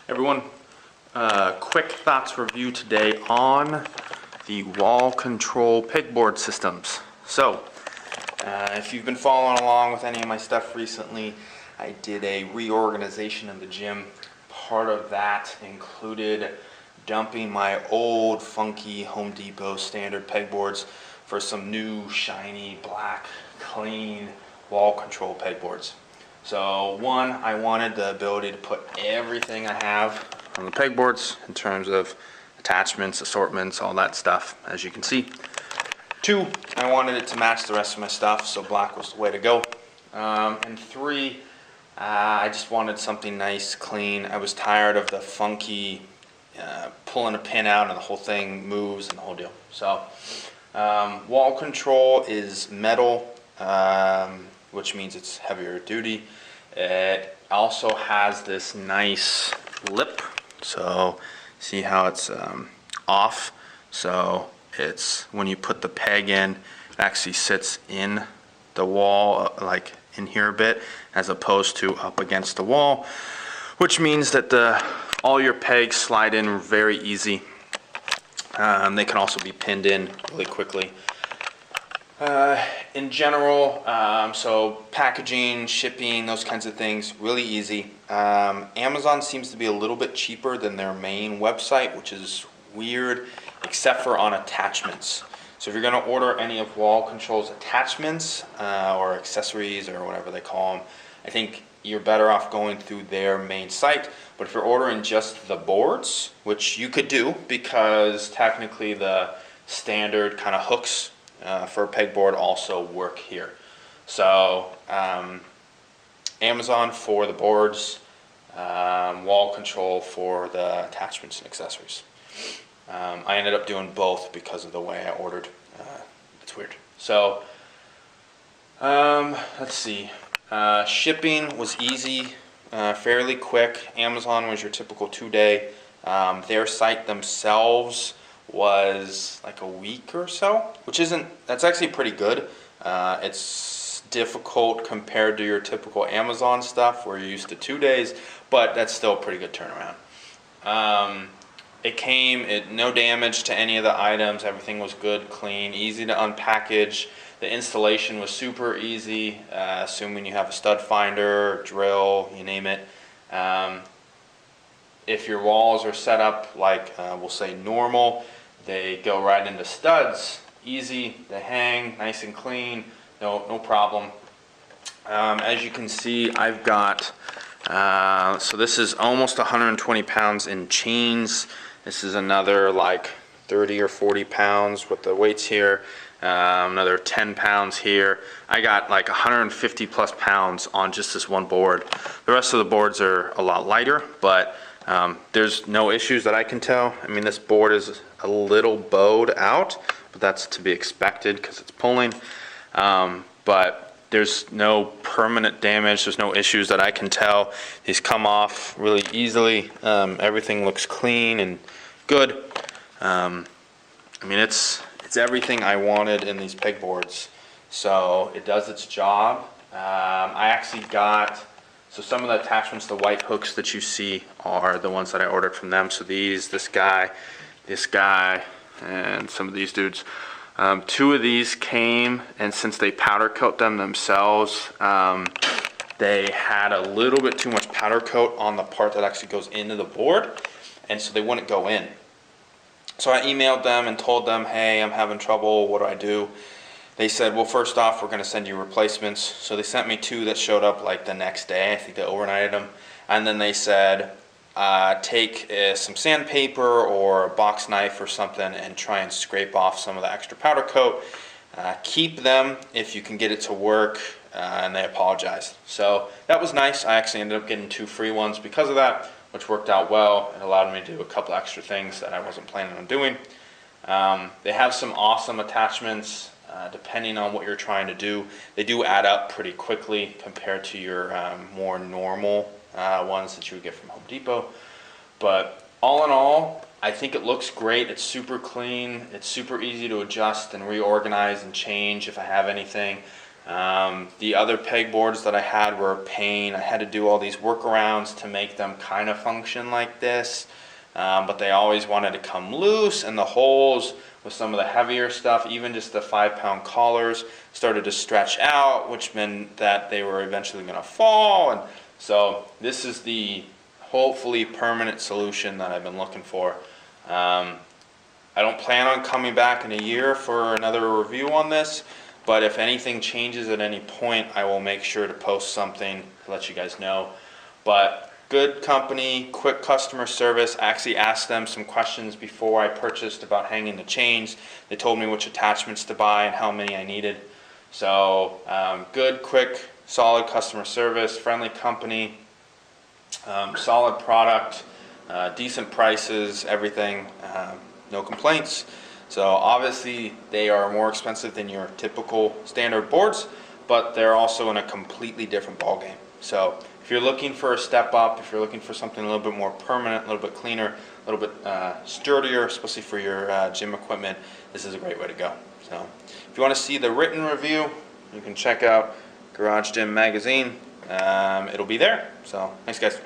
Everyone, quick thoughts review today on the wall control pegboard systems. So, if you've been following along with any of my stuff recently, I did a reorganization of the gym. Part of that included dumping my old funky Home Depot standard pegboards for some new shiny black clean wall control pegboards. So one, I wanted the ability to put everything I have on the pegboards in terms of attachments, assortments, all that stuff, as you can see. Two, I wanted it to match the rest of my stuff, so black was the way to go. And three, I just wanted something nice, clean. I was tired of the funky pulling a pin out and the whole thing moves and the whole deal. So wall control is metal, which means it's heavier duty. It also has this nice lip, so see how it's off, so it's when you put the peg in, it actually sits in the wall, like in here a bit, as opposed to up against the wall, which means that all your pegs slide in very easy. They can also be pinned in really quickly. In general, so packaging, shipping, those kinds of things, really easy. Amazon seems to be a little bit cheaper than their main website, which is weird, except for on attachments. So if you're going to order any of Wall Control's attachments or accessories or whatever they call them, I think you're better off going through their main site. But if you're ordering just the boards, which you could do because technically the standard kind of hooks for a pegboard also work here. So Amazon for the boards, Wall Control for the attachments and accessories. I ended up doing both because of the way I ordered. It's weird. So let's see. Shipping was easy, fairly quick. Amazon was your typical 2-day. Their site themselves was like a week or so, which that's actually pretty good. It's difficult compared to your typical Amazon stuff where you're used to 2 days, but that's still a pretty good turnaround. It came, no damage to any of the items, everything was good, clean, easy to unpackage. The installation was super easy, assuming you have a stud finder, drill, you name it. If your walls are set up like, we'll say normal, they go right into studs, easy, they hang, nice and clean, no problem. As you can see, I've got, so this is almost 120 pounds in chains. This is another like 30 or 40 pounds with the weights here. Another 10 pounds here. I got like 150 plus pounds on just this one board. The rest of the boards are a lot lighter, but there's no issues that I can tell. I mean, this board is a little bowed out, but that's to be expected because it's pulling. But there's no permanent damage. There's no issues that I can tell. These come off really easily. Everything looks clean and good. I mean, it's everything I wanted in these pegboards. So it does its job. I actually got, so some of the attachments, the white hooks that you see are the ones that I ordered from them. So this guy, and some of these dudes. 2 of these came, and since they powder coat them themselves, they had a little bit too much powder coat on the part that actually goes into the board, and so they wouldn't go in. So I emailed them and told them, hey, I'm having trouble, what do I do? They said, well, first off, we're going to send you replacements. So they sent me 2 that showed up like the next day. I think they overnighted them. And then they said, take some sandpaper or a box knife or something and try and scrape off some of the extra powder coat. Keep them if you can get it to work, and they apologized. So that was nice. I actually ended up getting 2 free ones because of that, which worked out well. It allowed me to do a couple extra things that I wasn't planning on doing. They have some awesome attachments. Depending on what you're trying to do, they do add up pretty quickly compared to your more normal ones that you would get from Home Depot. But all in all, I think it looks great. It's super clean. It's super easy to adjust and reorganize and change if I have anything. The other pegboards that I had were a pain. I had to do all these workarounds to make them kind of function like this, but they always wanted to come loose, and the holes with some of the heavier stuff, even just the 5-pound collars, started to stretch out, which meant that they were eventually going to fall. And so this is the hopefully permanent solution that I've been looking for. I don't plan on coming back in a year for another review on this, but if anything changes at any point, I will make sure to post something to let you guys know. But good company, quick customer service. I actually asked them some questions before I purchased about hanging the chains. They told me which attachments to buy and how many I needed. So good, quick, solid customer service, friendly company, solid product, decent prices, everything, no complaints. So obviously they are more expensive than your typical standard boards, but they're also in a completely different ballgame. So if you're looking for a step up, if you're looking for something a little bit more permanent, a little bit cleaner, a little bit sturdier, especially for your gym equipment, this is a great way to go. So if you want to see the written review, you can check out Garage Gym Magazine. It'll be there. So thanks, guys.